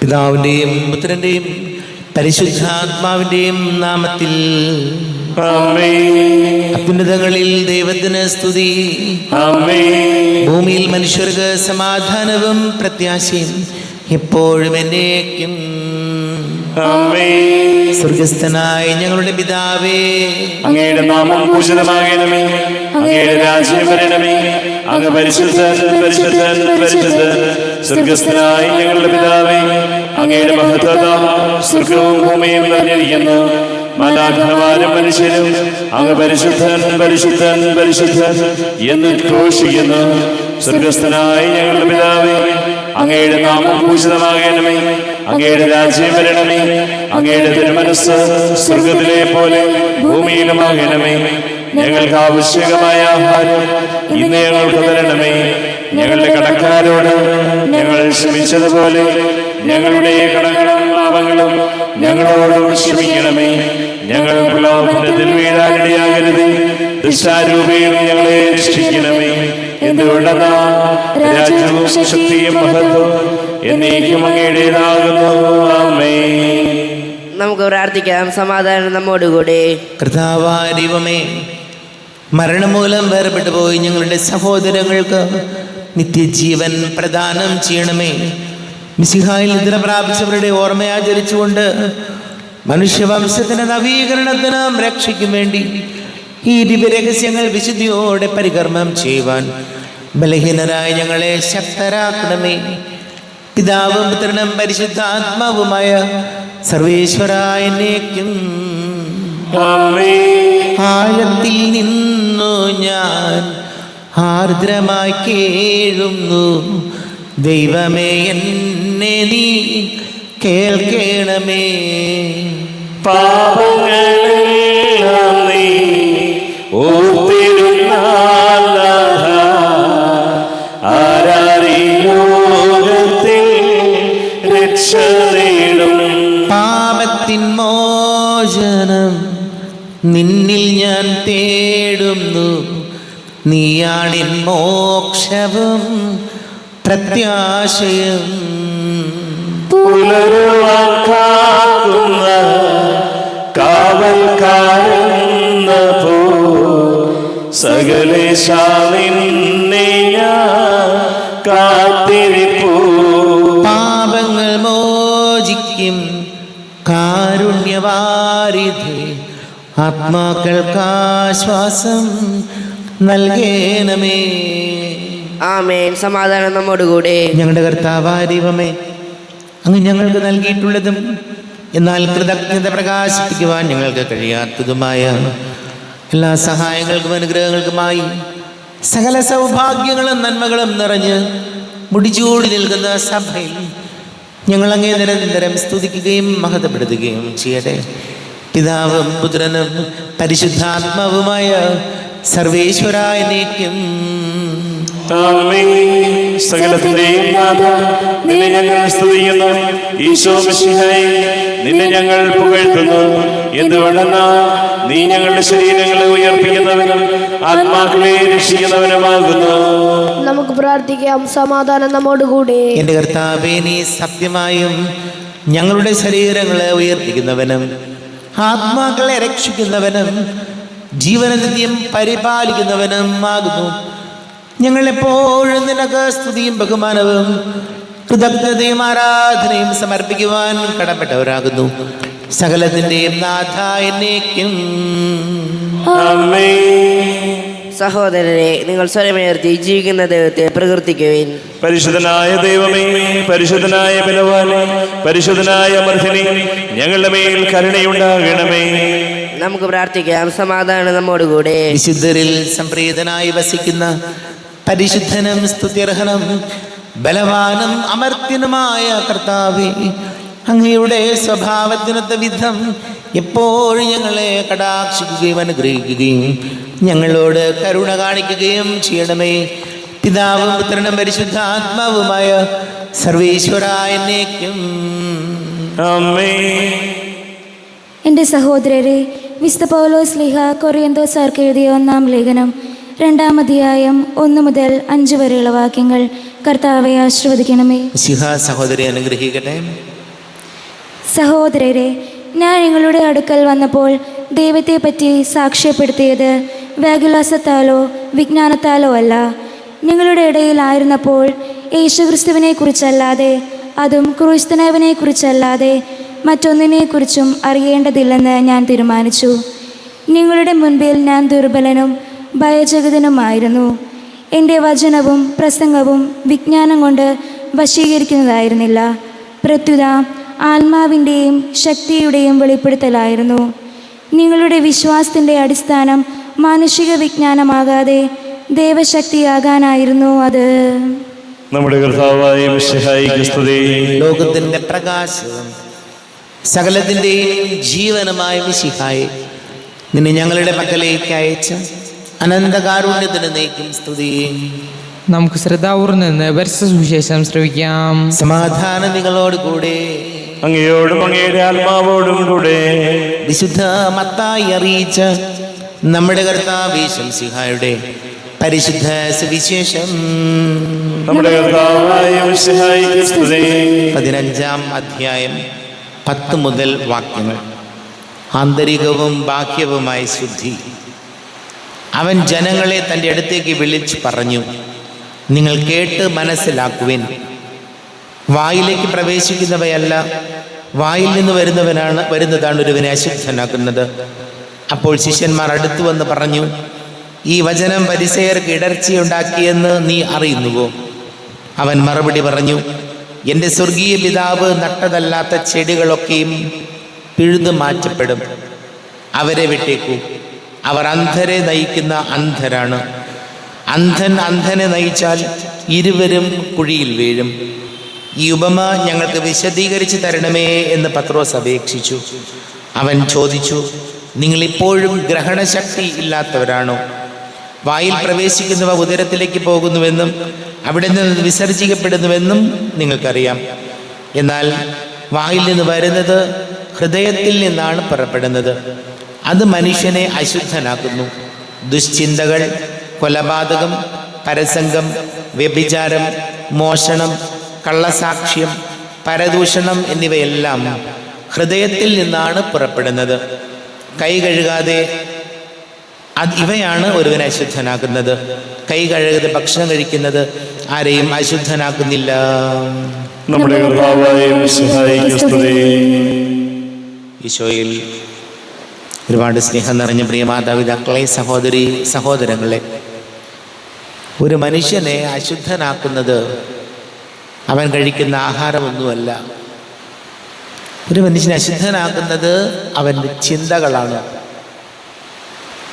പിതാവിന്റെയും പുത്രന്റെയും പരിശുദ്ധാത്മാവിന്റെയും നാമത്തിൽ അത്യുന്നതങ്ങളിൽ ദൈവത്തിന് സ്തുതി. ഭൂമിയിൽ മനുഷ്യർക്ക് സമാധാനവും പ്രത്യാശയും എപ്പോഴും എന്നേക്കും. സ്വർഗസ്ഥനായ ഞങ്ങളുടെ പിതാവേ, അങ്ങയുടെ നാമം പൂജിതമാകണമേ, അങ്ങയുടെ രാജ്യം വരണമേ, അങ്ങ് പരിശുദ്ധൻ പരിശുദ്ധൻ പരിശുദ്ധൻ. സ്വർഗസ്ഥനായ ഞങ്ങളുടെ പിതാവേ, അങ്ങയുടെ മഹത്വം സ്വർഗവും ഭൂമിയും നിറഞ്ഞിരിക്കുന്നു. മാലാഖമാരും മനുഷ്യരും അങ്ങ് പരിശുദ്ധൻ പരിശുദ്ധൻ പരിശുദ്ധൻ എന്ന് ഘോഷിക്കുന്നു. സ്വർഗസ്ഥനായ ഞങ്ങളുടെ പിതാവേ, അങ്ങയുടെ നാമം പൂജിതമാകണമേ, അങ്ങയുടെ രാജ്യം വരണമേ, അങ്ങയുടെ തിരുമനസ്സ് സ്വർഗത്തിലെ പോലെ ഭൂമിയിലുമാകണമേ. ഞങ്ങൾക്ക് ആവശ്യകമായ ആഹാരം ഇന്ന് ഞങ്ങൾക്ക് തരണമേ. ഞങ്ങളുടെ കടക്കാരോട് ഞങ്ങൾ ക്ഷമിച്ചതുപോലെ ഞങ്ങളുടെ കടങ്ങളും പാപങ്ങളും ഞങ്ങളോട് ക്ഷമിക്കണമേ. ഞങ്ങൾ പ്രലോഭനത്തിൽ വീഴാനിടയാകരുതേ, ദുഷ്ടാരൂപയിൽ ഞങ്ങളെ രക്ഷിക്കണമേ. എന്തുകൊണ്ടെന്നാ രാജ്യവും ശക്തിയും മഹത്വവും എന്നേക്കും അങ്ങയുടേതാകുന്നു. ആമേൻ. നമുക്ക് പ്രാർത്ഥിക്കാം. സമാധാനം നമ്മോടുകൂടെ. കർത്താവായ ദൈവമേ, മരണം മൂലം വേർപെട്ടു പോയി ഞങ്ങളുടെ സഹോദരങ്ങൾക്ക് നിത്യജീവൻ പ്രദാനം ചെയ്യണമേ. മിശിഹായിൽ നിദ്ര പ്രാപിച്ചവരുടെ ഓർമ്മയാചരിച്ചുകൊണ്ട് മനുഷ്യവംശത്തിന് നവീകരണത്തിനും രക്ഷയ്ക്കും വേണ്ടി ഈ ദിവ്യരഹസ്യങ്ങൾ വിശുദ്ധിയോടെ പരികർമ്മം ചെയ്യുവാൻ ബലഹീനരായ ഞങ്ങളെ ശക്തരാക്കണമേ. പിതാവും പുത്രനും പരിശുദ്ധാത്മാവുമായ സർവേശ്വരായ എന്നേക്കും. ആഴത്തിൽ നിന്നു ഞാൻ ആർദ്രമായി കേഴുന്നു, ദൈവമേ എന്നെ നീ കേൾക്കണമേ. പാപങ്ങളെല്ലാം നീ ഓർത്തിരുന്നാൽ ആരാരീ ലോകത്തിൽ രക്ഷ നേടും. പാപത്തിൻ മോചനം നിന്നിൽ ഞാൻ തേടുന്നു, നീയാണിൻ മോക്ഷവും പ്രത്യാശയും. പുലരുവാൻ കാക്കുന്ന കാവൽക്കാരെന്ന പോ സകലേശാ നിന്നെ ഞാൻ കാത്തിരിപ്പൂ. പാപങ്ങൾ മോചിക്കും കാരുണ്യവാരിധി, ആത്മാക്കൾക്കാശ്വാസം നൽകണമേ. ആമേൻ. സമാധാനം നമ്മോടുകൂടെ. ഞങ്ങളുടെ കർത്താവായ ദൈവമേ, അങ്ങ് ഞങ്ങൾക്ക് നൽകിയിട്ടുള്ളതും എന്നാൽ കൃതജ്ഞത പ്രകാശിപ്പിക്കുവാൻ ഞങ്ങൾക്ക് കഴിയാത്തതുമായ എല്ലാ സഹായങ്ങൾക്കും അനുഗ്രഹങ്ങൾക്കുമായി സകല സൗഭാഗ്യങ്ങളും നന്മകളും നിറഞ്ഞ് മുടിചൂടി നിൽക്കുന്ന സഭയിൽ ഞങ്ങൾ അങ്ങേ നിരന്തരം സ്തുതിക്കുകയും മഹത്വപ്പെടുത്തുകയും ചെയ്യട്ടെ. പിതാവും പുത്രനും പരിശുദ്ധാത്മാവുമായ സർവേശ്വരായ എന്നേക്കും. സകലത്തിന്റെയും നാഥ, നിന്നെ ഞങ്ങൾ സ്തുതിക്കുന്നു. ഈശോ മിശിഹായേ, നിന്നെ ഞങ്ങൾ പുകഴ്ത്തുന്നു. എന്തുകൊണ്ടെന്നാൽ നീ ഞങ്ങളുടെ ശരീരങ്ങളെ ഉയർപ്പിക്കുന്നവനും ആത്മാക്കളെ രക്ഷിക്കുന്നവനുമാകുന്നു. നമുക്ക് പ്രാർത്ഥിക്കാം. സമാധാനം നമ്മോടുകൂടെ. എന്റെ കർത്താവേ, നീ സത്യമായും ഞങ്ങളുടെ ശരീരങ്ങളെ ഉയർപ്പിക്കുന്നവനും ആത്മാക്കളെ രക്ഷിക്കുന്നവനും ജീവനനിത്യം പരിപാലിക്കുന്നവനും ആകുന്നു. ഞങ്ങളെപ്പോഴും നിനക്ക് സ്തുതിയും ബഹുമാനവും കൃതജ്ഞതയും ആരാധനയും സമർപ്പിക്കുവാൻ കടപ്പെട്ടവരാകുന്നു. സകലത്തിന്റെയും നാഥ എന്നേക്കും. സഹോദരരെ, നിങ്ങൾ സ്വരമുയർത്തി ജീവിക്കുന്ന ദൈവത്തെ പ്രകീർത്തിക്കുവിൻ. പരിശുദ്ധനായ ദൈവമേ, പരിശുദ്ധനായ ബലവാനേ, പരിശുദ്ധനായ അമർത്യനേ, ഞങ്ങളുടെ മേൽ കരുണയുണ്ടാകണമേ. നമുക്ക് പ്രാർത്ഥിക്കാം. സമാധാനം നമ്മോടുകൂടെ. വിശുദ്ധരിൽ സംപ്രീതനായി വസിക്കുന്ന പരിശുദ്ധനും സ്തുത്യർഹനും ബലവാനും അമർത്യനുമായ കർത്താവേ, അങ്ങയുടെ സ്വഭാവത്തിനൊത്ത വിധം എപ്പോഴും ഞങ്ങളെ കടാക്ഷിക്കുകയും അനുഗ്രഹിക്കുകയും ഞങ്ങളോട് കരുണ കാണിക്കുകയും ചെയ്യണമേ. പിതാവും പുത്രനും പരിശുദ്ധാത്മാവുമായ സർവേശ്വരായ എന്നേക്കും. എൻ്റെ സഹോദരരെ, വിശുദ്ധ പൗലോസ് ശ്ലീഹ കൊറിന്തോസാർക്ക് എഴുതിയ 1-ാം ലേഖനം 2-ാം അധ്യായം 1 മുതൽ 5 വരെയുള്ള വാക്യങ്ങൾ കർത്താവെ ആശീർവദിക്കണമേ. മിശിഹാ സഹോദരി അനുഗ്രഹിക്കട്ടെ. സഹോദരരെ, ഞാൻ നിങ്ങളുടെ അടുക്കൽ വന്നപ്പോൾ ദൈവത്തെപ്പറ്റി സാക്ഷ്യപ്പെടുത്തിയത് വ്യാകുലാസത്താലോ വിജ്ഞാനത്താലോ അല്ല. നിങ്ങളുടെ ഇടയിലായിരുന്നപ്പോൾ യേശുക്രിസ്തുവിനെക്കുറിച്ചല്ലാതെ, അതും ക്രൂശിതനായവനെക്കുറിച്ചല്ലാതെ മറ്റൊന്നിനെക്കുറിച്ചും അറിയേണ്ടതില്ലെന്ന് ഞാൻ തീരുമാനിച്ചു. നിങ്ങളുടെ മുൻപിൽ ഞാൻ ദുർബലനും ഭയചകിതനുമായിരുന്നു. എൻ്റെ വചനവും പ്രസംഗവും വിജ്ഞാനം കൊണ്ട് വശീകരിക്കുന്നതായിരുന്നില്ല, പ്രത്യുത ആത്മാവിൻ്റെയും ശക്തിയുടെയും വെളിപ്പെടുത്തലായിരുന്നു. നിങ്ങളുടെ വിശ്വാസത്തിൻ്റെ അടിസ്ഥാനം മാനുഷിക വിജ്ഞാനമാകാതെ ദൈവശക്തിയാകാനായിരുന്നു അത്. നമ്മുടെ കർത്താവായ മിശിഹായിക്ക് സ്തുതി. ലോകത്തിന്റെ പ്രകാശവും സകലത്തിന്റെയും ജീവനുമായ മിശിഹായെ, നിന്നെ ഞങ്ങളുടെ പക്കലേക്ക് അയച്ച അനന്തകാരുണ്യത്തിന് നീക്കും സ്തുതി. നമുക്ക് ശ്രദ്ധാപൂർവ്വം നിന്ന് പരിശുദ്ധ സുവിശേഷം ശ്രവിക്കാം. സമാധാനം നിങ്ങളോട് കൂടെ. അങ്ങയോടും അങ്ങയുടെ ആത്മാവോടും കൂടെ. വിശുദ്ധ മത്തായി അറിയിച്ച നമ്മുടെ കർത്താവ് മിശിഹായുടെ പരിശുദ്ധ സുവിശേഷം. നമ്മുടെ കർത്താവായ മിശിഹായിക്ക് സ്തുതി. 15-ാം അധ്യായം 10 മുതൽ വാക്യങ്ങൾ. ആന്തരികവും ബാഹ്യവുമായ ശുദ്ധി. അവൻ ജനങ്ങളെ തൻ്റെ അടുത്തേക്ക് വിളിച്ചു പറഞ്ഞു, നിങ്ങൾ കേട്ട് മനസ്സിലാക്കുവിൻ. വായിലേക്ക് പ്രവേശിക്കുന്നവയല്ല, വായിൽ നിന്ന് വരുന്നതാണ് ഒരുവനെ അശുദ്ധനാക്കുന്നത്. അപ്പോൾ ശിഷ്യന്മാർ അടുത്തു വന്ന് പറഞ്ഞു, ഈ വചനം ഫരിസേയർക്ക് ഇടർച്ചയുണ്ടാക്കിയെന്ന് നീ അറിയുന്നുവോ? അവൻ മറുപടി പറഞ്ഞു, എൻ്റെ സ്വർഗീയ പിതാവ് നട്ടതല്ലാത്ത ചെടികളൊക്കെയും പിഴുതു മാറ്റപ്പെടും. അവരെ വിട്ടേക്കൂ, അവർ അന്ധരെ നയിക്കുന്ന അന്ധരാണ്. അന്ധൻ അന്ധനെ നയിച്ചാൽ ഇരുവരും കുഴിയിൽ വീഴും. ഈ ഉപമ ഞങ്ങൾക്ക് വിശദീകരിച്ച് തരണമേ എന്ന് പത്രോസ് അപേക്ഷിച്ചു. അവൻ ചോദിച്ചു, നിങ്ങളിപ്പോഴും ഗ്രഹണശക്തി ഇല്ലാത്തവരാണോ? വായിൽ പ്രവേശിക്കുന്നവ ഉദരത്തിലേക്ക് പോകുന്നുവെന്നും അവിടെ നിന്ന് വിസർജിക്കപ്പെടുന്നുവെന്നും നിങ്ങൾക്കറിയാം. എന്നാൽ വായിൽ നിന്ന് വരുന്നത് ഹൃദയത്തിൽ നിന്നാണ് പുറപ്പെടുന്നത്. അത് മനുഷ്യനെ അശുദ്ധനാക്കുന്നു. ദുശ്ചിന്തകൾ, കൊലപാതകം, പരസംഗം, വ്യഭിചാരം, മോഷണം, കള്ളസാക്ഷ്യം, പരദൂഷണം എന്നിവയെല്ലാം ഹൃദയത്തിൽ നിന്നാണ് പുറപ്പെടുന്നത്. കൈ കഴുകാതെ ഇവയാണ് ഒരുവനെ അശുദ്ധനാക്കുന്നത്. കൈ കഴുകാതെ ഭക്ഷണം കഴിക്കുന്നത് ആരെയും അശുദ്ധനാക്കുന്നില്ല. നമ്മുടെ കർത്താവായ മിശിഹായിക്ക് സ്തുതി. ഈശോയിൽ ഒരുപാട് സ്നേഹം നിറഞ്ഞ പ്രിയ മാതാപിതാക്കളെ, സഹോദരി സഹോദരങ്ങളെ, ഒരു മനുഷ്യനെ അശുദ്ധനാക്കുന്നത് അവൻ കഴിക്കുന്ന ആഹാരമൊന്നുമല്ല. ഒരു മനുഷ്യനെ അശുദ്ധനാക്കുന്നത് അവൻ്റെ ചിന്തകളാണ്.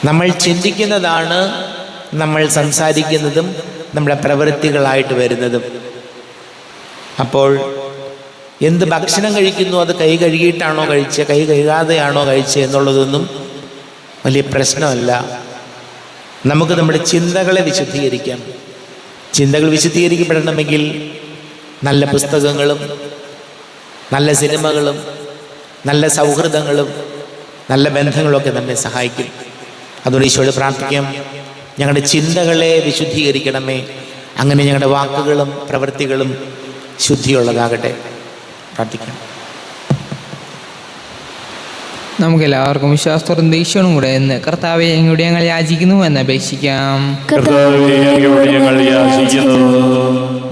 നമ്മൾ ചിന്തിക്കുന്നതാണ് നമ്മൾ സംസാരിക്കുന്നതും നമ്മുടെ പ്രവൃത്തികളായിട്ട് വരുന്നതും. അപ്പോൾ എന്ത് ഭക്ഷണം കഴിക്കുന്നു, അത് കൈ കഴുകിയിട്ടാണോ കഴിച്ചത്, കൈ കഴുകാതെയാണോ കഴിച്ചത് എന്നുള്ളതൊന്നും വലിയ പ്രശ്നമല്ല. നമുക്ക് നമ്മുടെ ചിന്തകളെ വിശുദ്ധീകരിക്കാം. ചിന്തകൾ വിശുദ്ധീകരിക്കപ്പെടണമെങ്കിൽ നല്ല പുസ്തകങ്ങളും നല്ല സിനിമകളും നല്ല സൗഹൃദങ്ങളും നല്ല ബന്ധങ്ങളൊക്കെ നമ്മെ സഹായിക്കും. അതുകൊണ്ട് ഈശോയോട് പ്രാർത്ഥിക്കാം, ഞങ്ങളുടെ ചിന്തകളെ വിശുദ്ധീകരിക്കണമേ. അങ്ങനെ ഞങ്ങളുടെ വാക്കുകളും പ്രവൃത്തികളും ശുദ്ധിയുള്ളതാകട്ടെ. പ്രാർത്ഥിക്കാം. നമുക്കെല്ലാവർക്കും വിശ്വാസത്തോടും ദൈവവും കൂടെ എന്ന് കർത്താവെ അങ്ങോട്ട് ഞങ്ങൾ യാചിക്കുന്നു എന്ന് അപേക്ഷിക്കാം. കർത്താവേ, അങ്ങയോട് ഞങ്ങൾ യാചിക്കുന്നു.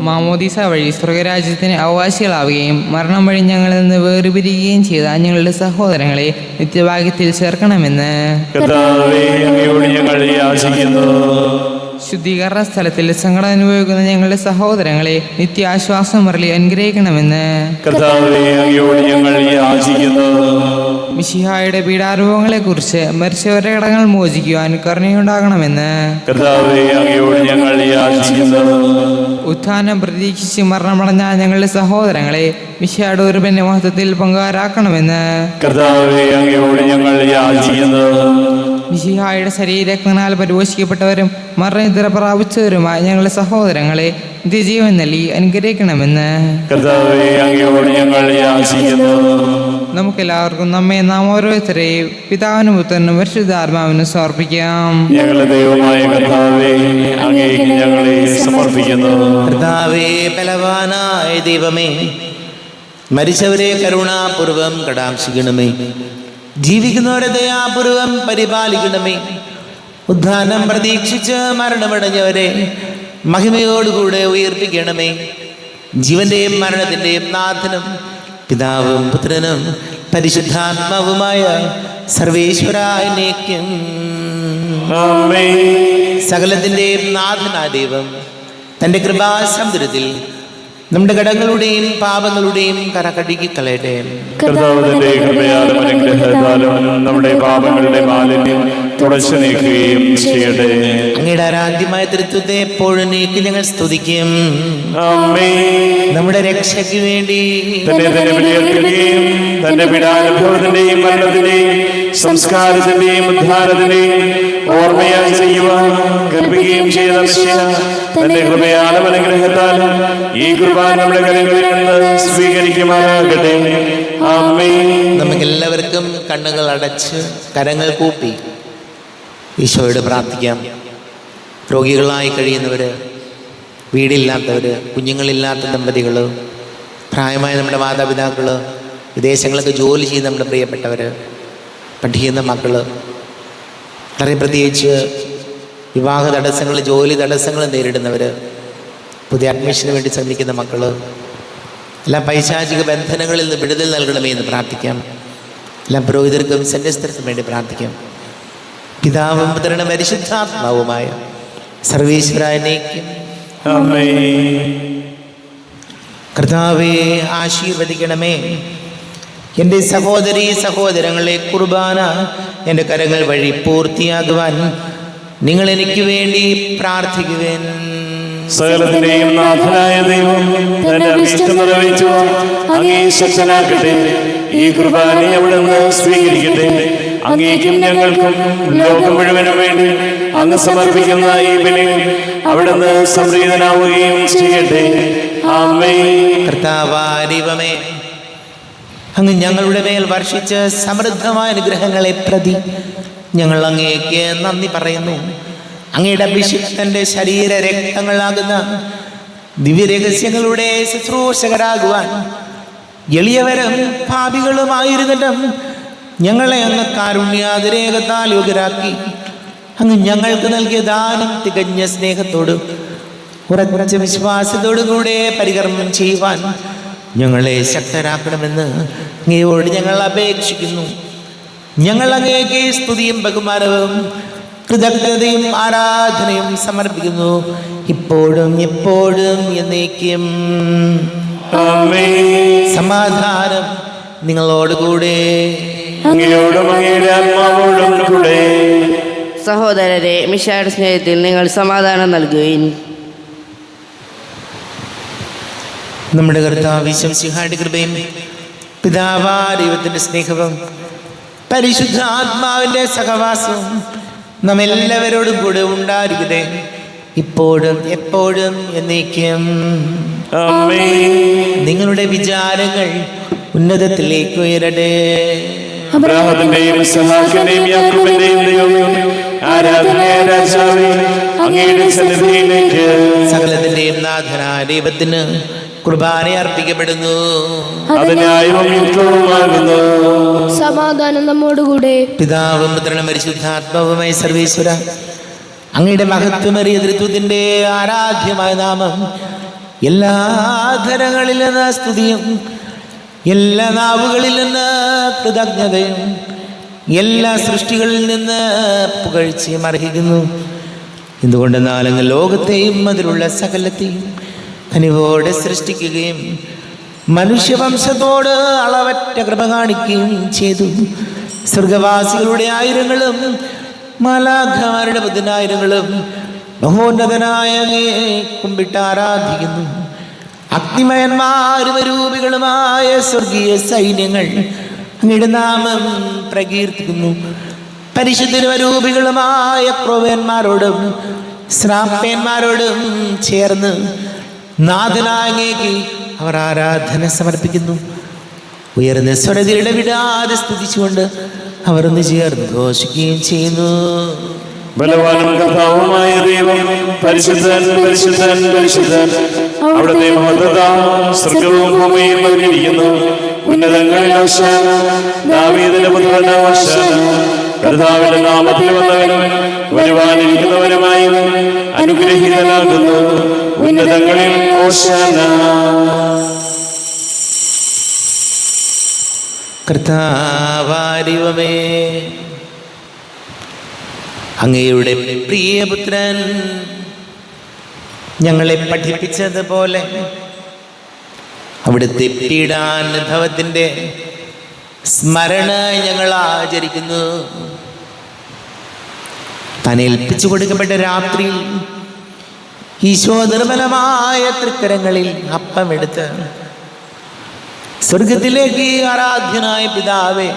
മാമോദീസ വഴി സ്വർഗരാജ്യത്തിന് അവകാശികളാവുകയും മരണം വഴി ഞങ്ങളിൽ നിന്ന് വേർപിരിയുകയും ചെയ്ത ഞങ്ങളുടെ സഹോദരങ്ങളെ നിത്യഭാഗ്യത്തിൽ ചേർക്കണമെന്ന് കർത്താവേ, അങ്ങയോട് ഞങ്ങൾ യാചിക്കുന്നു. ശുദ്ധീകരണ സ്ഥലത്തിൽ സങ്കടം അനുഭവിക്കുന്ന ഞങ്ങളുടെ സഹോദരങ്ങളെ നിത്യാശ്വാസം മറലി അനുഗ്രഹിക്കണമെന്ന് കർത്താവേ, അങ്ങയോട് ഞങ്ങൾ യാചിക്കുന്നു. മിശിഹായുടെ പീഡാനുഭവങ്ങളെക്കുറിച്ച് മരിച്ചവരുടെ കടങ്ങൾ മോചിക്കുവാൻ കരുണയുണ്ടാകണമെന്ന് കർത്താവേ, അങ്ങയോട് ഞങ്ങൾ യാചിക്കുന്നു. ഉത്ഥാനം പ്രതീക്ഷിച്ച് മരണമടഞ്ഞ ഞങ്ങളുടെ സഹോദരങ്ങളെ മിശിഹായുടെ ഒരുവന്റെ മഹത്വത്തിൽ പങ്കാരാക്കണമെന്ന് കർത്താവേ, അങ്ങയോട് ഞങ്ങൾ യാചിക്കുന്നു. മിശിഹായുടെ ശരീരരക്തങ്ങളാൽ പരിപോഷിക്കപ്പെട്ടവരും മരണനിദ്ര പ്രാപിച്ചവരുമായ ഞങ്ങളുടെ സഹോദരങ്ങളെ നിത്യജീവൻ നൽകി അനുഗ്രഹിക്കണമെന്ന് കർത്താവേ, അങ്ങയോട് ഞങ്ങൾ യാചിക്കുന്നു. നമുക്കെല്ലാവർക്കും നമ്മെ നാം ഓരോരുത്തരെയും പിതാവിനും പുത്രനും പരിശുദ്ധാത്മാവിനും സമർപ്പിക്കാം. ഞങ്ങളുടെ ദൈവമായ കർത്താവേ, അങ്ങേക്ക് ഞങ്ങളെ സമർപ്പിക്കുന്നു. കർത്താവേ, ബലവാനായ ദൈവമേ, മരിച്ചവരെ കരുണാപൂർവം കടാക്ഷിക്കണമേ. ജീവിക്കുന്നവരെ ദയാപൂർവം പരിപാലിക്കണമേ. ഉദ്ധാനം പ്രതീക്ഷിച്ച് മരണമടഞ്ഞവരെ മഹിമയോടുകൂടെ ഉയർപ്പിക്കണമേ. ജീവന്റെയും മരണത്തിന്റെയും നാഥനും പിതാവും പുത്രനും പരിശുദ്ധാത്മാവുമായ സർവേശ്വരായനേക്കും സകലത്തിന്റെയും നാഥനായ ദൈവം തൻ്റെ കൃപാസമുദ്രത്തിൽ നമ്മുടെ കടങ്ങളുടെയും പാപങ്ങളുടെയും കറ കഴുകി കളയട്ടെ. കർത്താവിന്റെ കൃപയാലും അനുഗ്രഹത്താലും നമ്മുടെ പാപങ്ങളുടെ മാലിന്യം തുടച്ചു നീക്കുകയും ചെയ്യട്ടെ. അങ്ങയുടെ ആരാധ്യമായ തൃത്വത്തെ എപ്പോഴും നീക്കി ഞങ്ങൾ സ്തുതിക്കും. നമ്മുടെ രക്ഷയ്ക്ക് വേണ്ടി തന്നെ ബലിയർപ്പിക്കുകയും തന്റെ പീഡാനുഭവത്തിന്റെയും മരണത്തിന്റെയും സംസ്കാരത്തിന്റെയും ഉദ്ധാരത്തിന്റെയും ഓർമ്മയാചരിക്കുവാൻ കൽപ്പിക്കുകയും ചെയ്ത തന്റെ കൃപയാലും അനുഗ്രഹത്താലും ഈ കുർബാന നമ്മുടെ കരങ്ങളിൽ നിന്ന് സ്വീകരിക്കുമാറാകട്ടെ. ആമേൻ. നമുക്കെല്ലാവർക്കും കണ്ണുകൾ അടച്ച് കരങ്ങൾ കൂപ്പി ഈശോയോട് പ്രാർത്ഥിക്കാം. രോഗികളായി കഴിയുന്നവർ, വീടില്ലാത്തവർ, കുഞ്ഞുങ്ങളില്ലാത്ത ദമ്പതികൾ, പ്രായമായ നമ്മുടെ മാതാപിതാക്കൾ, വിദേശങ്ങളൊക്കെ ജോലി ചെയ്യുന്ന നമ്മുടെ പ്രിയപ്പെട്ടവർ, പഠിക്കുന്ന മക്കൾ, വളരെ പ്രത്യേകിച്ച് വിവാഹ തടസ്സങ്ങൾ, ജോലി തടസ്സങ്ങൾ നേരിടുന്നവർ, പുതിയ അഡ്മിഷന് വേണ്ടി ശ്രമിക്കുന്ന മക്കൾ, എല്ലാ പൈശാചിക ബന്ധനങ്ങളിൽ നിന്ന് വിടുതൽ നൽകണമേ എന്ന് പ്രാർത്ഥിക്കാം. എല്ലാ പുരോഹിതർക്കും സന്യസ്തർക്കും വേണ്ടി പ്രാർത്ഥിക്കാം. പിതാവും പുത്രനും പരിശുദ്ധാത്മാവുമായ സർവേശ്വരായനേക്കും കർത്താവേ ആശീർവദിക്കണമേ. എൻ്റെ സഹോദരീ സഹോദരങ്ങളെ, കുർബാന എൻ്റെ കരങ്ങൾ വഴി പൂർത്തിയാകുവാൻ നിങ്ങൾ എനിക്ക് വേണ്ടി പ്രാർത്ഥിക്കുവേൻ. സകലത്തിന്റെയും നാഥനായ ദൈവം തന്റെ അഭീഷ്ടം നിറവേറ്റുവാൻ അങ്ങേ ശക്തനാക്കട്ടെ. ഈ കുർബാനയെ അവിടുന്ന് സ്വീകരിക്കട്ടെ. അങ്ങേക്കും ഞങ്ങൾക്കും ലോകം മുഴുവനും വേണ്ടി അങ്ങ് സമർപ്പിക്കുന്ന ഈ ബലി അവിടുന്ന് സംപ്രീതനാവുകയും ചെയ്യട്ടെ. ആമേൻ. കർത്താവായ ദൈവമേ, അങ്ങ് ഞങ്ങളുടെ മേൽ വർഷിച്ച സമൃദ്ധമായ അനുഗ്രഹങ്ങളെ പ്രതി ഞങ്ങൾ അങ്ങേക്ക് നന്ദി പറയുന്നു. അങ്ങയുടെ അഭിഷിക്തന്റെ ശരീര രക്തങ്ങളാകുന്ന ദിവ്യരഹസ്യങ്ങളുടെ ശുശ്രൂഷകരാകുവാൻ എളിയവരും പാപികളുമായിരുന്നിട്ടും ഞങ്ങളെ അങ്ങ് കാരുണ്യാതിരേകത്താൽ യോഗ്യരാക്കി. അങ്ങ് ഞങ്ങൾക്ക് നൽകിയ ദാനം തികഞ്ഞ സ്നേഹത്തോടും ഉറച്ച വിശ്വാസത്തോടും കൂടെ പരികർമ്മം ചെയ്യുവാൻ ഞങ്ങളെ ശക്തരാക്കണമെന്ന് അങ്ങയോട് ഞങ്ങൾ അപേക്ഷിക്കുന്നു. ഞങ്ങൾ അങ്ങേക്ക് സ്തുതിയും ബഹുമാനവും കൃതജ്ഞതയും ആരാധനയും സമർപ്പിക്കുന്നു, ഇപ്പോഴും എപ്പോഴും എന്നേക്കും. സമാധാനം നിങ്ങളോടുകൂടെ. സഹോദരരെ, മിശിഹായുടെ സ്നേഹത്തിൽ നിങ്ങൾ സമാധാനം നൽകുകയും. നമ്മുടെ കർത്താവ് മിശിഹായുടെ കൃപയും പിതാവായ ദൈവത്തിന്റെ സ്നേഹവും പരിശുദ്ധ ആത്മാവിന്റെ സഹവാസവും നമ്മെല്ലാവരോടും കൂടെ ഉണ്ടായിരിക്കട്ടെ, ഇപ്പോഴും എപ്പോഴും എന്നേക്കും. നിങ്ങളുടെ വിചാരങ്ങൾ ഉന്നതത്തിലേക്ക് ഉയരട്ടെ. അബ്രാഹത്തിന്റെയും ഇസ്ഹാക്കിന്റെയും യാക്കോബിന്റെയും ദൈവമേ, ആരാധനയായ രാജാവേ, അങ്ങയുടെ സന്നിധിയിലേക്ക് സകലത്തിന്റെയും നാഥനായ ദൈവത്തിന് കുർബാന അർപ്പിക്കപ്പെടുന്നു. അത് ന്യായവും യുക്തവുമാകുന്നു. സമാധാനം നമ്മോടുകൂടെ. പിതാവും പുത്രനും പരിശുദ്ധാത്മാവുമായ സർവേശ്വര, അങ്ങയുടെ മഹത്വമേറിയ തൃത്വത്തിന്റെ ആരാധ്യമായ നാമം എല്ലാ ധരങ്ങളിൽ നിന്ന് സ്തുതിയും എല്ലാ നാവുകളിൽ നിന്ന് കൃതജ്ഞതയും എല്ലാ സൃഷ്ടികളിൽ നിന്ന് പുകഴ്ചയും അർഹിക്കുന്നു. എന്തുകൊണ്ടെന്നാൽ അങ്ങ് ലോകത്തെയും അതിലുള്ള സകലത്തെയും കനിവോടെ സൃഷ്ടിക്കുകയും മനുഷ്യവംശത്തോട് അളവറ്റ കൃപ കാണിക്കുകയും ചെയ്തു. സ്വർഗവാസികളുടെ ആയിരങ്ങളും മാലാഖമാരുടെ 10,000ങ്ങളും മഹോന്നതനായ അങ്ങയെ കുമ്പിട്ട് ആരാധിക്കുന്നു. അഗ്നിമയന്മാരും രൂപികളുമായ സ്വർഗീയ സൈന്യങ്ങൾ അങ്ങയുടെ നാമം പ്രകീർത്തിക്കുന്നു. പരിശുദ്ധരൂപികളുമായ ക്രോവേന്മാരോടും ശ്രാപ്പേന്മാരോടും ചേർന്ന് നാഥനായ അങ്ങേക്ക് അവർ ആരാധന സമർപ്പിക്കുന്നു. ഉയർന്ന സ്വരത്തിൽ ഇടവിടാതെ സ്തുതിച്ചുകൊണ്ട് അവർ ഒന്ന് ചേർന്ന് ഘോഷിക്കുകയും ചെയ്യുന്നു. ബലവാനും കർത്താവുമായ ദൈവം പരിശുദ്ധൻ പരിശുദ്ധൻ പരിശുദ്ധൻ. അവിടുത്തെ മഹത്വത സ്വർഗ്ഗവും ഭൂമിയും നിറഞ്ഞിരിക്കുന്നു. ഉന്നതങ്ങളിൽ ഹോശാന, ദാവീദിന്റെ പുത്രന് ഹോശാന. കർത്താവിന്റെ നാമത്തിൽ വന്നവനും വരുവാനിരിക്കുന്നവനുമായവൻ അനുഗ്രഹീതനാകുന്നു. ഉന്നതങ്ങളിൽ ഹോശാന. കർത്താവാരിവമേ, അങ്ങയുടെ പ്രിയപുത്രൻ ഞങ്ങളെ പഠിപ്പിച്ചതുപോലെ അവിടുത്തെ പീഡാനുഭവത്തിൻ്റെ സ്മരണ ഞങ്ങൾ ആചരിക്കുന്നു. താൻ ഏൽപ്പിച്ചു കൊടുക്കപ്പെട്ട രാത്രിയിൽ ഈശോ നിർമ്മലമായ തൃക്കരങ്ങളിൽ അപ്പമെടുത്ത് സ്വർഗത്തിലേക്ക് ആരാധ്യനായ പിതാവേ,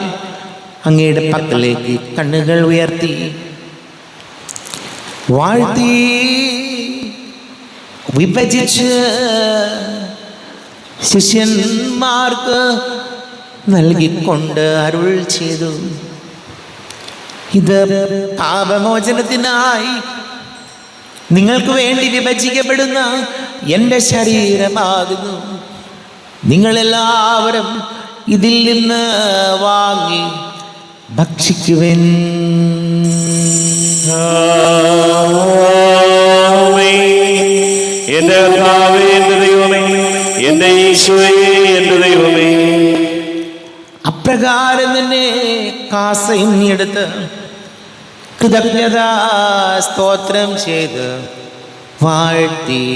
അങ്ങയുടെ പക്കലേക്ക് കണ്ണുകൾ ഉയർത്തി വാഴ്ത്തി വിഭജിച്ച് ശിഷ്യന്മാർക്ക് നൽകിക്കൊണ്ട് അരുൾ ചെയ്തു, ഇത് പാപമോചനത്തിനായി നിങ്ങൾക്ക് വേണ്ടി വിഭജിക്കപ്പെടുന്ന എൻ്റെ ശരീരമാകുന്നു. നിങ്ങളെല്ലാവരും ഇതിൽ നിന്ന് വാങ്ങി ഭക്ഷിക്കുവിൻ. എന്റെ കർത്താവേ, എന്റെ ദൈവമേ, എന്റെ ഈശോയേ, എന്റെ ദൈവമേ. അപ്രകാരം തന്നെ കാസയും എടുത്ത് കൃതജ്ഞതാ സ്തോത്രം ചെയ്ത് വാഴ്ത്തി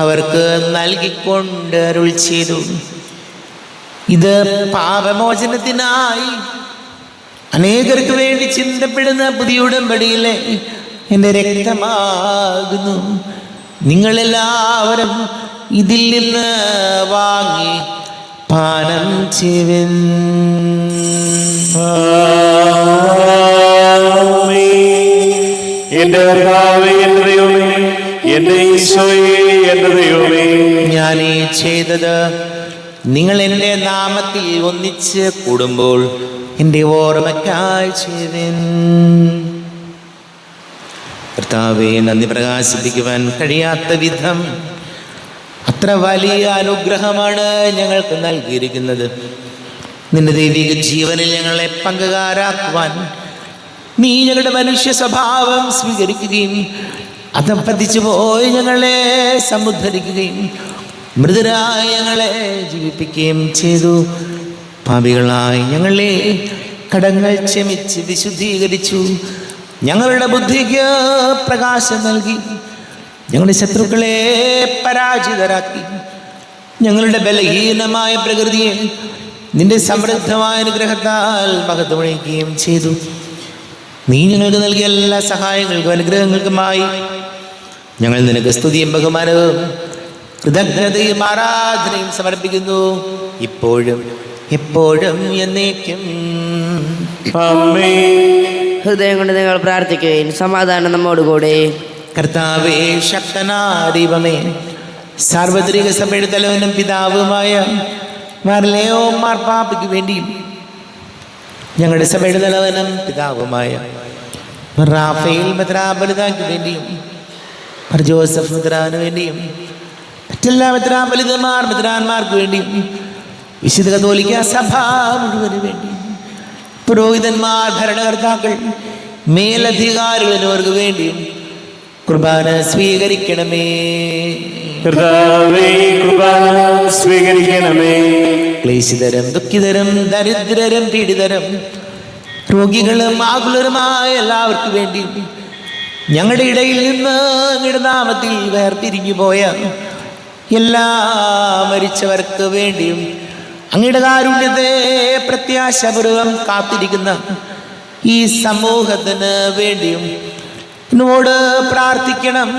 അവർക്ക് നൽകിക്കൊണ്ട് അരുൾ ചെയ്തു, ഇത് പാപമോചനത്തിനായി അനേകർക്ക് വേണ്ടി ചിന്തപ്പെടുന്ന പുതിയ ഉടമ്പടിയിലെ എൻ്റെ രക്തമാകുന്നു. നിങ്ങളെല്ലാവരും ഇതിൽ നിന്ന് വാങ്ങി പാനം ചെയ്യുവിൻ. എന്റെ കർത്താവേ, എന്റെ ദൈവമേ, എന്റെ ഈശോയേ, എന്റെ ദൈവമേ. ഞാൻ ഈ ചെയ്തത് നിങ്ങൾ എൻ്റെ നാമത്തിൽ ഒന്നിച്ച് കൂടുമ്പോൾ എൻ്റെ ഓർമ്മയ്ക്കായി ചെയ്യുവിൻ. കർത്താവേ, നന്ദി പ്രകാശിപ്പിക്കുവാൻ കഴിയാത്ത വിധം അത്ര വലിയ അനുഗ്രഹമാണ് ഞങ്ങൾക്ക് നൽകിയിരിക്കുന്നത്. നിന്റെ ദൈവിക ജീവനിൽ ഞങ്ങളെ പങ്കുകാരാക്കുവാൻ നീ ഞങ്ങളുടെ മനുഷ്യ സ്വഭാവം സ്വീകരിക്കുകയും അധപ്പതിച്ചു പോയി ഞങ്ങളെ സമുദ്ധരിക്കുകയും മൃതരായി ഞങ്ങളെ ജീവിപ്പിക്കുകയും ചെയ്തു. പാപികളായി ഞങ്ങളെ കടങ്ങൾ ക്ഷമിച്ച് വിശുദ്ധീകരിച്ചു. ഞങ്ങളുടെ ബുദ്ധിക്ക് പ്രകാശം നൽകി. ഞങ്ങളുടെ ശത്രുക്കളെ പരാജിതരാക്കി. ഞങ്ങളുടെ ബലഹീനമായ പ്രകൃതിയെ നിന്റെ സമൃദ്ധമായ അനുഗ്രഹത്താൽ മഹത്വമണിക്കുകയും ചെയ്തു. നീ ഞങ്ങൾക്ക് നൽകിയ എല്ലാ സഹായങ്ങൾക്കും അനുഗ്രഹങ്ങൾക്കുമായി ഞങ്ങൾ നിനക്ക് സ്തുതിയും ബഹുമാനവും കൃതജ്ഞതയും ആരാധനയും സമർപ്പിക്കുന്നു, ഇപ്പോഴും എപ്പോഴും എന്നേക്കും. ഹൃദയം കൊണ്ട് നിങ്ങൾ പ്രാർത്ഥിക്കുകയും സമാധാനം നമ്മോടുകൂടെ. കർത്താവേ, ശക്തനായ ദൈവമേ, സാർവത്രിക സഭയുടെ തലവനും പിതാവുമായ മാർലയോ മാർപ്പാപ്പയ്ക്ക് വേണ്ടിയും ഞങ്ങളുടെ സഭയുടെ തലവനും പിതാവുമായ റാഫേൽ മെത്രാപൊലീത്തായ്ക്ക് വേണ്ടിയും ജോസഫ് മെത്രാന് വേണ്ടിയും മറ്റെല്ലാ മെത്രാന്മാർക്ക് വേണ്ടിയും വിശുദ്ധ കത്തോലിക്ക സഭ മുഴുവന് വേണ്ടിയും പുരോഹിതന്മാർ, ഭരണകർത്താക്കൾ, മേലധികാരികൾ എന്നിവർക്ക് വേണ്ടിയും കുർബാന സ്വീകരിക്കണമേ. കർത്താവേ, കുർബാന സ്വീകരിക്കണമേ. ക്ലേശിതരും ദുഃഖിതരും ദരിദ്രരും പീഡിതരും രോഗികളും ആകുലരുമായ എല്ലാവർക്കും വേണ്ടി ഞങ്ങളുടെ ഇടയിൽ നിന്ന് അങ്ങയുടെ നാമത്തിൽ വേർപിരിഞ്ഞു പോയ എല്ലാ മരിച്ചവർക്ക് വേണ്ടിയും അങ്ങയുടെ കാരുണ്യത്തെ പ്രത്യാശപൂർവം കാത്തിരിക്കുന്ന ഈ സമൂഹത്തിന് വേണ്ടിയും എന്നോട് പ്രാർത്ഥിക്കണം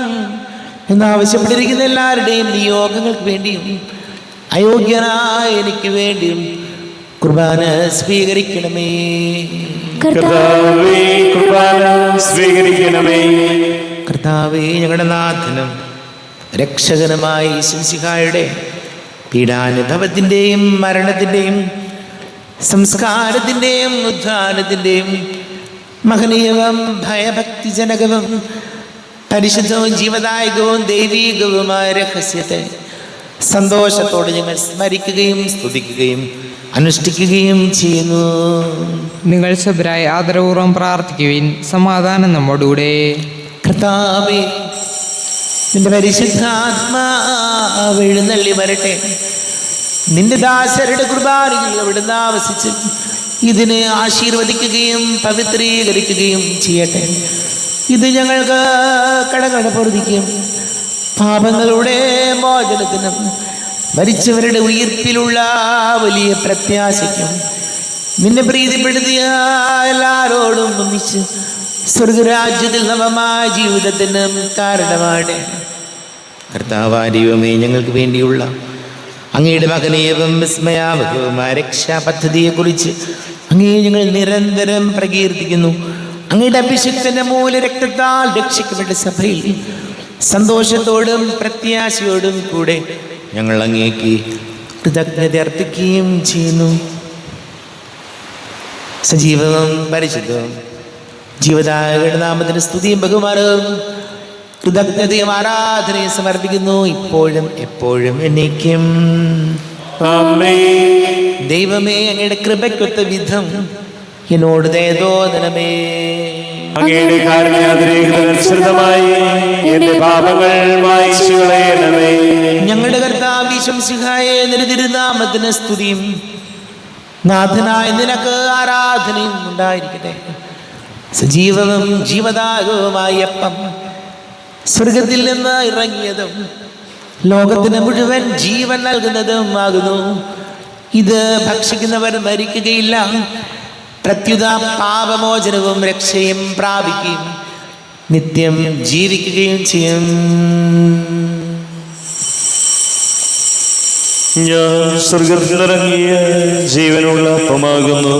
എന്നാവശ്യപ്പെട്ടിരിക്കുന്ന എല്ലാവരുടെയും നിയോഗങ്ങൾക്ക് വേണ്ടിയും അയോഗ്യനായ എനിക്ക് വേണ്ടിയും കുർബാന സ്വീകരിക്കണമേ. കർത്താവേ, കുർബാന സ്വീകരിക്കണമേ. കർത്താവേ, ഞങ്ങളുടെ നാഥനും രക്ഷകനുമായ ഈശോയുടെ പീഡാനുഭവത്തിൻ്റെയും മരണത്തിൻ്റെയും സംസ്കാരത്തിൻ്റെയും ഉദ്ധാനത്തിൻ്റെയും മഹനീയവും ഭയഭക്തിജനകവും പരിശുദ്ധവും ജീവദായകവും ദൈവീകവുമായ രഹസ്യത്തെ സന്തോഷത്തോടെ ഞങ്ങൾ സ്മരിക്കുകയും സ്തുതിക്കുകയും അനുഷ്ഠിക്കുകയും ചെയ്യുന്നു. നിങ്ങൾ ശുഭരായി ആദരപൂർവ്വം പ്രാർത്ഥിക്കുവിൻ. സമാധാനം നമ്മോടുകൂടെ. കർത്താവേ, നിന്റെ പരിശുദ്ധാത്മാവ് എഴുന്നള്ളി വരട്ടെ. നിന്റെ ദാസരുടെ കുർബാനയിൽ അവിടുന്ന് ആവസിച്ച് ഇതിനെ ആശീർവദിക്കുകയും പവിത്രീകരിക്കുകയും ചെയ്യട്ടെ. ഇത് ഞങ്ങൾക്ക് കടകട പൊറുതിക്കും പാപങ്ങളുടെ മോചനത്തിനും മരിച്ചവരുടെ ഉയിർപ്പിലുള്ള വലിയ പ്രത്യാശയ്ക്കും നിന്നെ പ്രീതിപ്പെടുത്തിയ എല്ലാവരോടും ഒന്നിച്ച് സ്വർഗരാജ്യത്തിൽ നവമായ ജീവിതത്തിനും കാരണമാണ്. കർത്താവാരിയുമേ, ഞങ്ങൾക്ക് വേണ്ടിയുള്ള അങ്ങയുടെ മകനീയവും വിസ്മയാവഹവുമായ രക്ഷാപദ്ധതിയെക്കുറിച്ച് അങ്ങേ ഞങ്ങൾ നിരന്തരം പ്രകീർത്തിക്കുന്നു. അങ്ങയുടെ അഭിഷിക്തന്റെ മൂലരക്തത്താൽ രക്ഷിക്കപ്പെട്ട സഭയിൽ സന്തോഷത്തോടും പ്രത്യാശയോടും കൂടെ ഞങ്ങൾ അങ്ങേക്ക് കൃതജ്ഞത അർപ്പിക്കുകയും ചെയ്യുന്നു. സജീവവും പരിശുദ്ധവും ജീവദായകയുടെ നാമത്തിന് സ്തുതിയും ബഹുമാനവും കൃതജ്ഞതയും ആരാധനയും സമർപ്പിക്കുന്നു, ഇപ്പോഴും എപ്പോഴും എന്നേക്കും. ദൈവമേ, അങ്ങയുടെ കൃപയ്ക്കൊത്ത വിധം എന്നോട് ദയ തോന്നണമേ. അങ്ങയുടെ കാരുണ്യാതിരേകതനുസൃതമായി എന്റെ പാപങ്ങൾ മായ്ച്ചു കളയണമേ. ഞങ്ങളുടെ കർത്താവ് ഈശോമിശിഹായെ നിന്റെ തിരുനാമത്തിന് സ്തുതിയും നാഥനായ നിനക്ക് ആരാധനയും ഉണ്ടായിരിക്കട്ടെ. സജീവവും ജീവദായകവുമായ അപ്പം സ്വർഗത്തിൽ നിന്ന് ഇറങ്ങിയതും ലോകത്തിന് മുഴുവൻ ജീവൻ നൽകുന്നതും ആകുന്നു. ഇത് ഭക്ഷിക്കുന്നവർ മരിക്കുകയില്ല, പ്രത്യുത പാപമോചനവും രക്ഷയും പ്രാപിക്കുകയും നിത്യം ജീവിക്കുകയും ചെയ്യും. ഞാൻ സ്വർഗത്തിലിറങ്ങിയ ജീവനുള്ള അപ്പമാകുന്നു.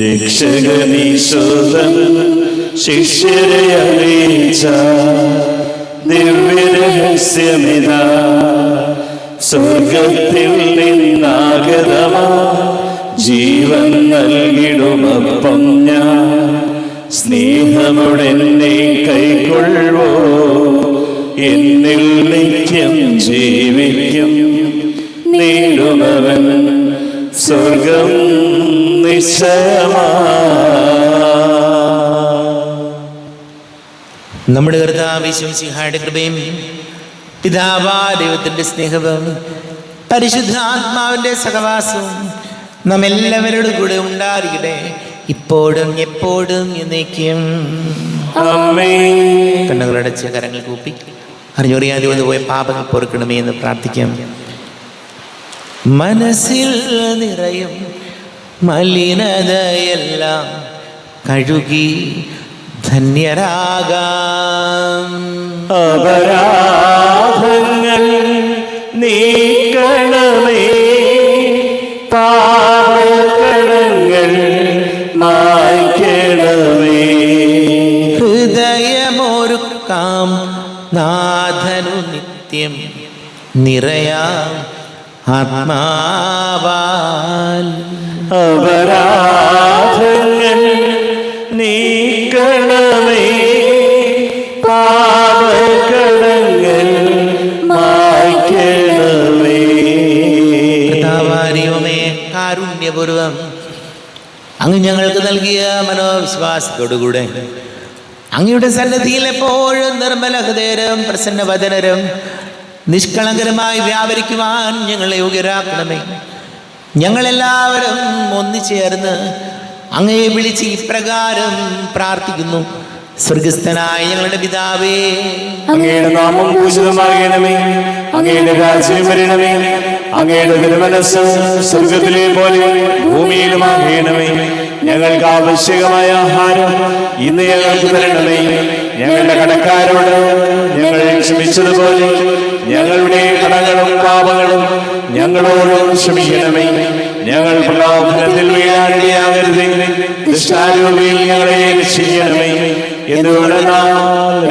രക്ഷകനീശോധൻ ശിഷ്യരെ അറിയിച്ച ദിവ്യരഹസ്യമിതാ, സ്വർഗത്തിൽ നിന്നാഗതമാ ജീവൻ നൽകിടുമപ്പം ഞാൻ. സ്നേഹമുടെന്നെ കൈക്കൊള്ളുവോ, എന്നിൽ നിത്യം ജീവിക്കും. നേടുമവൻ സ്വർഗം നിശ്ചയമാ. നമ്മുടെ കർത്താവ് ഈശോമിശിഹായുടെ കൃപയും പിതാവായ ദൈവത്തിന്റെ സ്നേഹവും പരിശുദ്ധാത്മാവിന്റെ സഹവാസവും നാം എല്ലാവരോടും കൂടെ ഉണ്ടായിരിക്കട്ടെ, ഇപ്പോഴും എപ്പോഴും എന്നേക്കും. കണ്ണുകളടച്ച് കരങ്ങൾ കൂപ്പി അറിഞ്ഞറിയാതെ വന്നു പോയ പാപങ്ങൾ പൊറുക്കണമേ എന്ന് പ്രാർത്ഥിക്കാം. മനസ്സിൽ നിറയും മലിനതയെല്ലാം കഴുകി ധന്യരാകാം. അപരാധങ്ങൾ നീക്കണമേ, പാപകടങ്ങൾ മായ്ക്കണമേ. ഹൃദയമൊരുക്കാം നാഥനു നിത്യം നിറയാം ആത്മാവാൽ. അപരാധങ്ങൾ നീക്കണമേ, പാപകടങ്ങൾ മായ്ക്കണമേ. കർത്താവാരിയുമേ, കാരുണ്യപൂർവം അങ്ങ് ഞങ്ങൾക്ക് നൽകിയ മനോവിശ്വാസത്തോടുകൂടെ അങ്ങയുടെ സന്നിധിയിൽ എപ്പോഴും നിർമ്മല ഹൃദയരും പ്രസന്നവദനരും നിഷ്കളങ്കരമായി വ്യാപരിക്കുവാൻ ഞങ്ങളെ യോഗ്യരാക്കണമേ. ഞങ്ങളെല്ലാവരും ഒന്നുചേർന്ന് അങ്ങയെ വിളിച്ച് ഇപ്രകാരം പ്രാർത്ഥിക്കുന്നു. സ്വർഗസ്ഥനായ ഞങ്ങളുടെ പിതാവേ, അങ്ങയുടെ നാമം പൂജിതമാകണമേ, അങ്ങയുടെ രാജ്യം വരണമേ, അങ്ങയുടെ തിരുമനസ്സ് സ്വർഗത്തിലെ പോലെ ഭൂമിയിലുമാകണമേ. ഞങ്ങൾക്ക് ആവശ്യകമായ ആഹാരം ഇന്ന് ഞങ്ങൾക്ക് തരണമേ. ഞങ്ങളുടെ കടക്കാരോട് ഞങ്ങൾ ക്ഷമിച്ചതുപോലെ ഞങ്ങളുടെ കടങ്ങളും പാപങ്ങളും ഞങ്ങളോടും ക്ഷമിക്കണമേ. ഞങ്ങൾ പ്രലോഭനത്തിൽ വീഴാനിടയാകരുതേ, ദുഷ്ടാരൂപിയിൽ ഞങ്ങളെ രക്ഷിക്കണമേ. എന്തുകൊണ്ടെന്നാൽ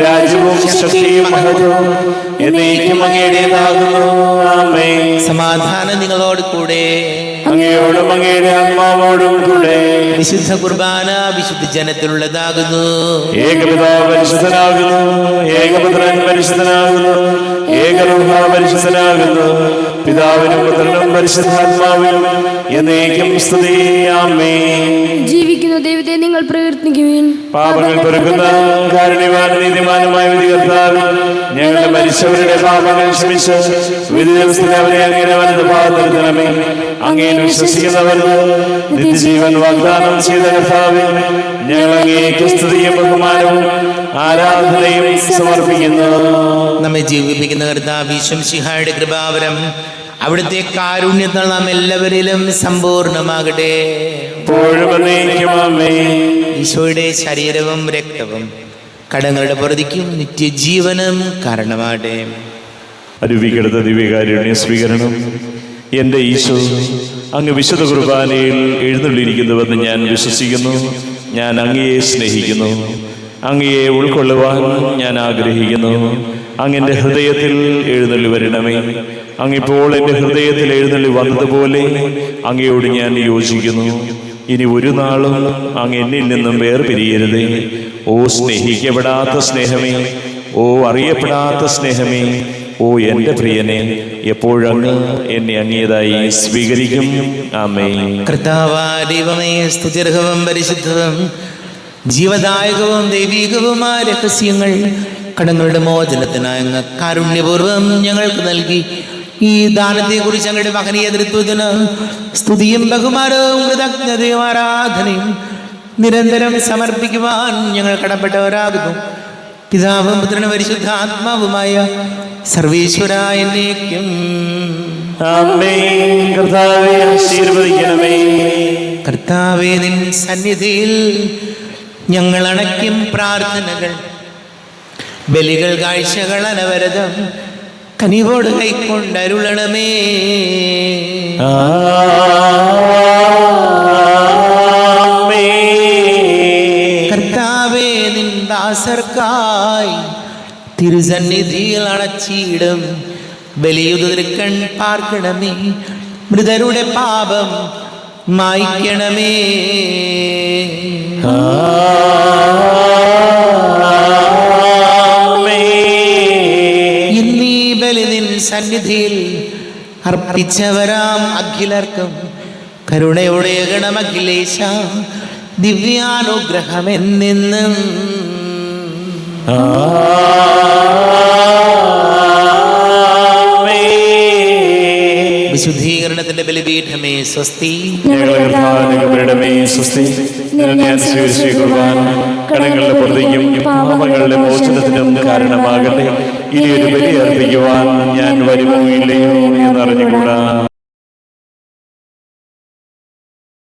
രാജ്യവും ശക്തിയും മഹത്വവും എന്നേക്കും അങ്ങയുടേതാകുന്നു. ആമേൻ. സമാധാനം നിങ്ങളോട് കൂടെ. അങ്ങയോടും അങ്ങയുടെ ആത്മാവോടും കൂടെ. വിശുദ്ധ കുർബാന വിശുദ്ധ ജനത്തിലുള്ളതാകുന്നു. ഏകപിതാവ് പരിശുദ്ധനാകുന്നു, ഏകപുത്രൻ പരിശുദ്ധനാകുന്നു, ഏകരൂഹ പരിശുദ്ധനാകുന്നു. പിതാവിനും പുത്രനും പരിശുദ്ധാത്മാവിനും എന്നേക്കും സ്തുതി. ആമേൻ. ജീവിക്കുന്ന ദൈവത്തെ നിങ്ങൾ പ്രകീർത്തിക്കുവിൻ. പാപങ്ങൾ പൊറുക്കുന്ന കാരുണ്യവാൻ നീതിമാനുമായ വിധികർത്താവ്, ഞങ്ങളുടെ മരിച്ചവരുടെ പാപങ്ങൾ ക്ഷമിച്ച് വിധി ദിവസത്തിൽ അവരെ അങ്ങയുടെ വലതുഭാഗത്തിരുത്തണമേ. അങ്ങയിൽ വിശ്വസിക്കുന്നവർക്ക് നിത്യജീവൻ വാഗ്ദാനം ചെയ്ത കർത്താവ്, ഞങ്ങൾ അങ്ങേക്ക് സ്തുതിയും ബഹുമാനവും ആരാധനയും സമർപ്പിക്കുന്നു. നമ്മെ ജീവിപ്പിക്കുന്ന കർത്താവ് ഈശോമിശിഹായുടെ കൃപാവരം അവിടുത്തെ കാരുണ്യത്താൽ നാം എല്ലാവരിലും സമ്പൂർണ്ണമാകട്ടെ. ഈശോയുടെ ശരീരവും രക്തവും കടങ്ങളുടെ പൊറുതിക്കും നിത്യജീവനും കാരണമാകട്ടെ. അരുവികെടുത്ത ദിവ്യകാരുണ്യ സ്വീകരണം. എൻ്റെ ഈശോ അങ്ങ് വിശുദ്ധ കുർബാനയിൽ എഴുന്നള്ളിയിരിക്കുന്നുവെന്ന് ഞാൻ വിശ്വസിക്കുന്നു. ഞാൻ അങ്ങയെ സ്നേഹിക്കുന്നു. അങ്ങയെ ഉൾക്കൊള്ളുവാൻ ഞാൻ ആഗ്രഹിക്കുന്നു. അങ്ങെൻ്റെ ഹൃദയത്തിൽ എഴുന്നള്ളി വരണമേ. അങ്ങിപ്പോൾ എൻ്റെ ഹൃദയത്തിൽ എഴുന്നള്ളി വന്നതുപോലെ അങ്ങയോട് ഞാൻ യോജിക്കുന്നു. ഇനി ഒരു നാളും അങ്ങ് എന്നിൽ നിന്നും വേർപിരിയരുതേ. ഓ സ്നേഹിക്കപ്പെടാത്ത സ്നേഹമേ, ഓ അറിയപ്പെടാത്ത സ്നേഹമേ, ഓ എൻ്റെ പ്രിയനെ, എപ്പോഴങ്ങ് എന്നെ അങ്ങേതായി സ്വീകരിക്കും. ആമേൻ. കർത്താവായ ദൈവമേ, സ്തുത്യർഹവും പരിശുദ്ധവും ജീവദായകവും ദൈവീകവുമായ രഹസ്യങ്ങൾ കടങ്ങളുടെ മോചനത്തിനായി അങ്ങ് കാരുണ്യപൂർവ്വം ഞങ്ങൾക്ക് നൽകി. ഈ ദാനത്തെക്കുറിച്ച് അങ്ങയുടെ മഹനീയ തൃത്വത്തിന് സ്തുതിയും ബഹുമാനവും കൃതജ്ഞതയും ആരാധനയും നിരന്തരം സമർപ്പിക്കുവാൻ ഞങ്ങൾ കടപ്പെട്ടവരാകുന്നു. പിതാവും പുത്രനും പരിശുദ്ധാത്മാവുമായ സർവീശ്വരായ എന്നേക്കും. ആമേൻ. കർത്താവേ ആശീർവദിക്കണമേ. കർത്താവേ, നിൻ സന്നിധിയിൽ ഞങ്ങൾ അണയ്ക്കും പ്രാർത്ഥനകൾ, ബലികൾ, കാഴ്ചകൾ അനവരതം കനിവോട് കൈക്കൊണ്ടരുളണമേ. കർത്താവേ, നിൻ ദാസർക്കായി തിരുസന്നിധിയിൽ അണച്ചിടും ബലിയുതിർക്കൺ പാർക്കണമേ. മൃതരുടെ പാപം മായ്ക്കണമേ. ഇന്നീ ബലി നിൻ സന്നിധിയിൽ അർപ്പിച്ചവരാം അഖിലർക്കും കരുണയോടെ ഗണമഖിലേശ ദിവ്യാനുഗ്രഹം എന്നെന്നും. വിശുദ്ധീകരണത്തിന്റെ ബലിപീഠമേ സ്വസ്തി. കടങ്ങളുടെ പൊറുതിക്കും പാപങ്ങളുടെ മോചനത്തിനും കാരണമാകട്ടെ. ഇനി ഒരു ബലി അർപ്പിക്കുവാൻ ഞാൻ വരുമോ ഇല്ലയോ എന്നറിഞ്ഞുകൂടാ.